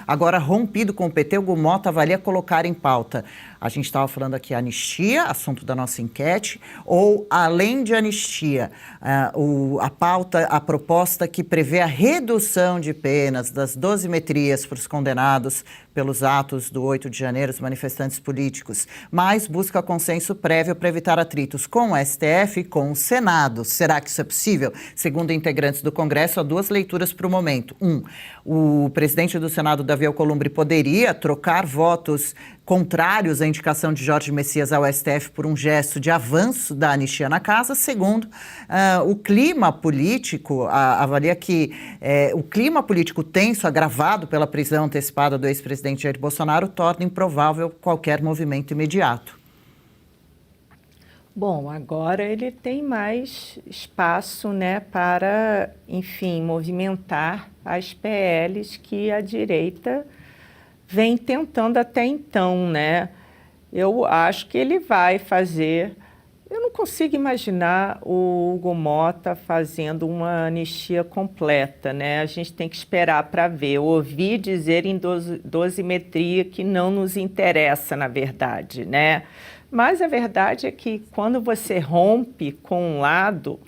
agora rompido com o PT, o Hugo Motta avalia colocar em pauta. A gente estava falando aqui anistia, assunto da nossa enquete, ou além de anistia, a pauta, a proposta que prevê a redução de penas das dosimetrias para os condenados pelos atos do 8 de janeiro, os manifestantes políticos, mas busca consenso prévio para evitar atritos com o STF e com o Senado. Será que isso é possível? Segundo integrantes do Congresso, há duas leituras para o momento. O presidente do Senado, Davi Alcolumbre, poderia trocar votos contrários à indicação de Jorge Messias ao STF por um gesto de avanço da anistia na casa. Segundo, o clima político, avalia que o clima político tenso, agravado pela prisão antecipada do ex-presidente Jair Bolsonaro, torna improvável qualquer movimento imediato. Bom, agora ele tem mais espaço, né, para, enfim, movimentar as PLs que a direita vem tentando até então, né? Eu acho que ele vai fazer. Eu não consigo imaginar o Hugo Motta fazendo uma anistia completa, né? A gente tem que esperar para ver. Eu ouvi dizer em dosimetria que não nos interessa, na verdade, né? Mas a verdade é que quando você rompe com um lado,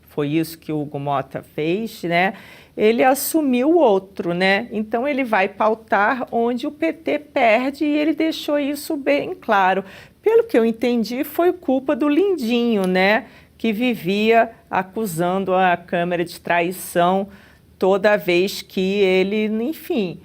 foi isso que o Hugo Motta fez, né? Ele assumiu o outro, né? Então ele vai pautar onde o PT perde e ele deixou isso bem claro. Pelo que eu entendi, foi culpa do Lindinho, né? Que vivia acusando a Câmara de traição toda vez que ele, enfim,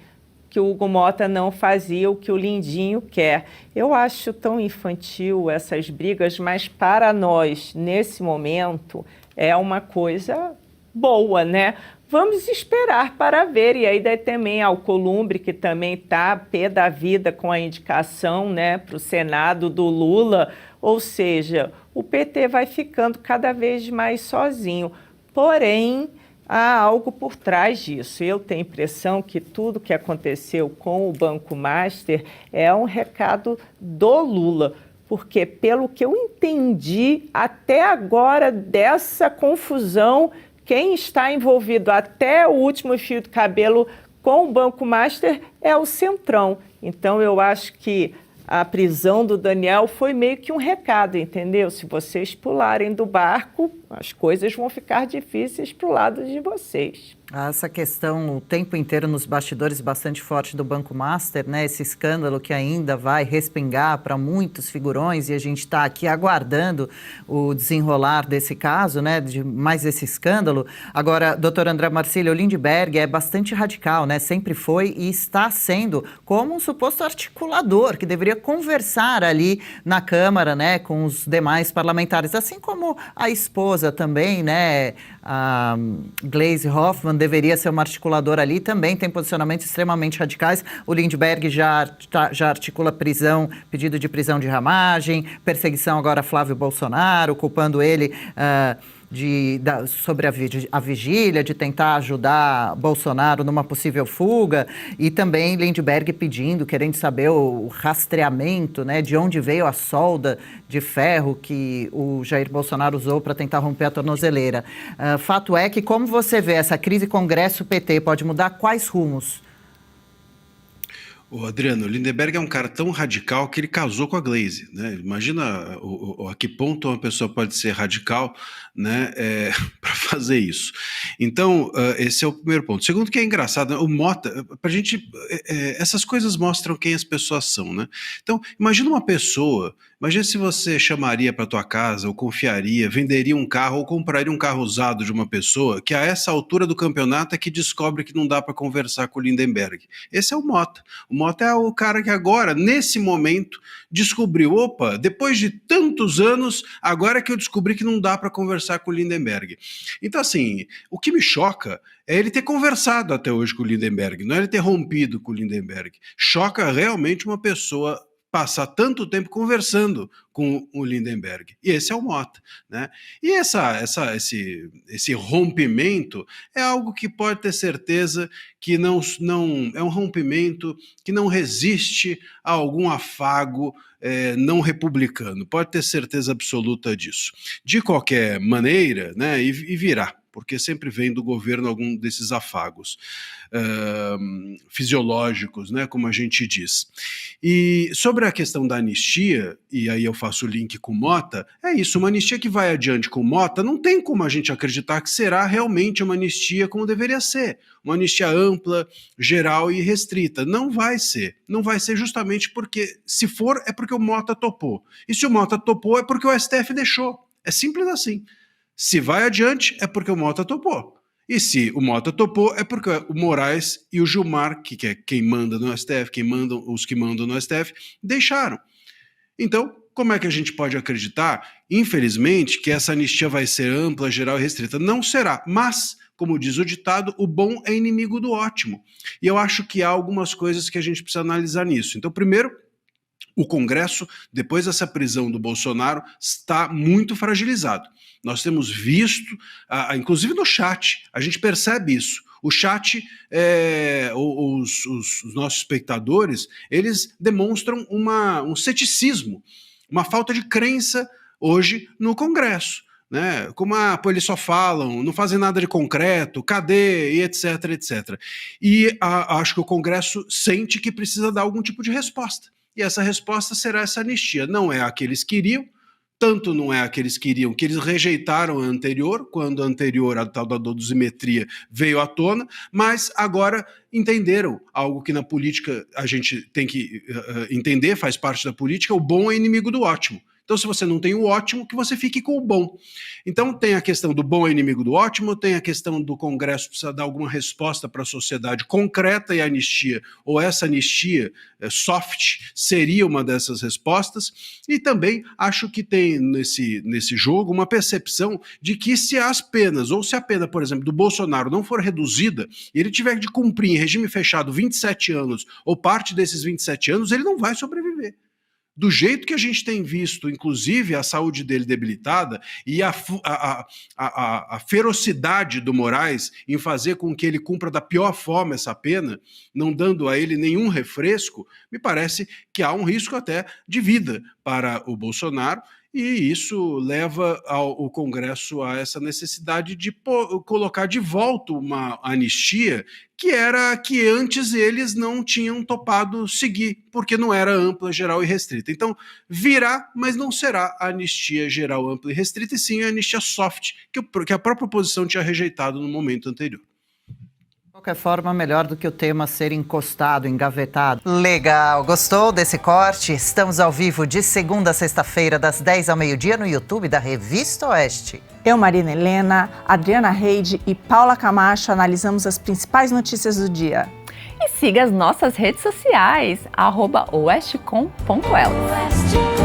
que o Hugo Motta não fazia o que o Lindinho quer. Eu acho tão infantil essas brigas, mas para nós, nesse momento, é uma coisa boa, né? Vamos esperar para ver. E aí daí também Alcolumbre, que também está pé da vida com a indicação, né, para o Senado do Lula. Ou seja, o PT vai ficando cada vez mais sozinho. Porém, há algo por trás disso. Eu tenho a impressão que tudo que aconteceu com o Banco Master é um recado do Lula. Porque, pelo que eu entendi até agora dessa confusão, quem está envolvido até o último fio de cabelo com o Banco Master é o Centrão. Então, eu acho que a prisão do Daniel foi meio que um recado, entendeu? Se vocês pularem do barco, as coisas vão ficar difíceis para o lado de vocês. Essa questão o tempo inteiro nos bastidores bastante forte do Banco Master, né? Esse escândalo que ainda vai respingar para muitos figurões e a gente está aqui aguardando o desenrolar desse caso, né? De mais esse escândalo. Agora, doutor André Marcílio, o Lindbergh é bastante radical, né? Sempre foi e está sendo como um suposto articulador que deveria conversar ali na Câmara, né? Com os demais parlamentares, assim como a esposa também, né? A Gleisi Hoffmann deveria ser uma articuladora ali, também tem posicionamentos extremamente radicais. O Lindbergh já articula prisão, pedido de prisão de ramagem, perseguição agora a Flávio Bolsonaro, culpando ele sobre a vigília, de tentar ajudar Bolsonaro numa possível fuga, e também Lindbergh querendo saber o rastreamento, né, de onde veio a solda de ferro que o Jair Bolsonaro usou para tentar romper a tornozeleira. Fato é que, como você vê, essa crise Congresso-PT pode mudar quais rumos? O Adriano, o Lindbergh é um cara tão radical que ele casou com a Gleisi, né? Imagina a que ponto uma pessoa pode ser radical, né, para fazer isso. Então, esse é o primeiro ponto. Segundo, que é engraçado, né? O Motta, pra gente, essas coisas mostram quem as pessoas são, né? Então, imagina se você chamaria para tua casa, ou confiaria, venderia um carro, ou compraria um carro usado de uma pessoa que a essa altura do campeonato é que descobre que não dá para conversar com o Lindbergh. Esse é o Motta. O Motta é o cara que agora, nesse momento, descobriu, opa, depois de tantos anos, agora que eu descobri que não dá para conversar com o Lindbergh. Então, assim, o que me choca é ele ter conversado até hoje com o Lindbergh, não é ele ter rompido com o Lindbergh. Choca realmente uma pessoa passar tanto tempo conversando com o Lindbergh. E esse é o Motta, né? E esse rompimento é algo que pode ter certeza que não é um rompimento que não resiste a algum afago não republicano. Pode ter certeza absoluta disso. De qualquer maneira, né? E virá. porque sempre vem do governo algum desses afagos fisiológicos, né, como a gente diz. E sobre a questão da anistia, e aí eu faço o link com Mota, é isso, uma anistia que vai adiante com Mota, não tem como a gente acreditar que será realmente uma anistia como deveria ser, uma anistia ampla, geral e restrita. Não vai ser. Não vai ser justamente porque, se for, é porque o Mota topou. E se o Mota topou, é porque o STF deixou. É simples assim. Se vai adiante, é porque o Mota topou. E se o Mota topou, é porque o Moraes e o Gilmar, que é quem manda no STF, os que mandam no STF, deixaram. Então, como é que a gente pode acreditar, infelizmente, que essa anistia vai ser ampla, geral e restrita? Não será, mas, como diz o ditado, o bom é inimigo do ótimo. E eu acho que há algumas coisas que a gente precisa analisar nisso. Então, primeiro, o Congresso, depois dessa prisão do Bolsonaro, está muito fragilizado. Nós temos visto, inclusive no chat, a gente percebe isso. O chat, os nossos espectadores, eles demonstram um ceticismo, uma falta de crença hoje no Congresso. Né? Como eles só falam, não fazem nada de concreto, cadê, e etc, etc. E acho que o Congresso sente que precisa dar algum tipo de resposta. E essa resposta será essa anistia. Não é a que eles queriam, tanto não é a que eles queriam, que eles rejeitaram a anterior, quando a anterior, a tal da dosimetria, veio à tona, mas agora entenderam algo que na política a gente tem que entender, faz parte da política, o bom é inimigo do ótimo. Então, se você não tem o ótimo, que você fique com o bom. Então, tem a questão do bom é inimigo do ótimo, tem a questão do Congresso precisar dar alguma resposta para a sociedade concreta e anistia, ou essa anistia soft seria uma dessas respostas. E também acho que tem nesse jogo uma percepção de que se as penas, ou se a pena, por exemplo, do Bolsonaro não for reduzida, e ele tiver de cumprir em regime fechado 27 anos, ou parte desses 27 anos, ele não vai sobreviver. Do jeito que a gente tem visto, inclusive, a saúde dele debilitada e a ferocidade do Moraes em fazer com que ele cumpra da pior forma essa pena, não dando a ele nenhum refresco, me parece que há um risco até de vida para o Bolsonaro, e isso leva o Congresso a essa necessidade de colocar de volta uma anistia que era que antes eles não tinham topado seguir, porque não era ampla, geral e restrita. Então, virá, mas não será a anistia geral, ampla e restrita, e sim a anistia soft, que a própria oposição tinha rejeitado no momento anterior. De qualquer forma, melhor do que o tema ser encostado, engavetado. Legal, gostou desse corte? Estamos ao vivo de segunda a sexta-feira, das 10 ao meio-dia, no YouTube da Revista Oeste. Eu, Marina Helena, Adriana Reide e Paula Camacho analisamos as principais notícias do dia. E siga as nossas redes sociais, @oestecom.elas.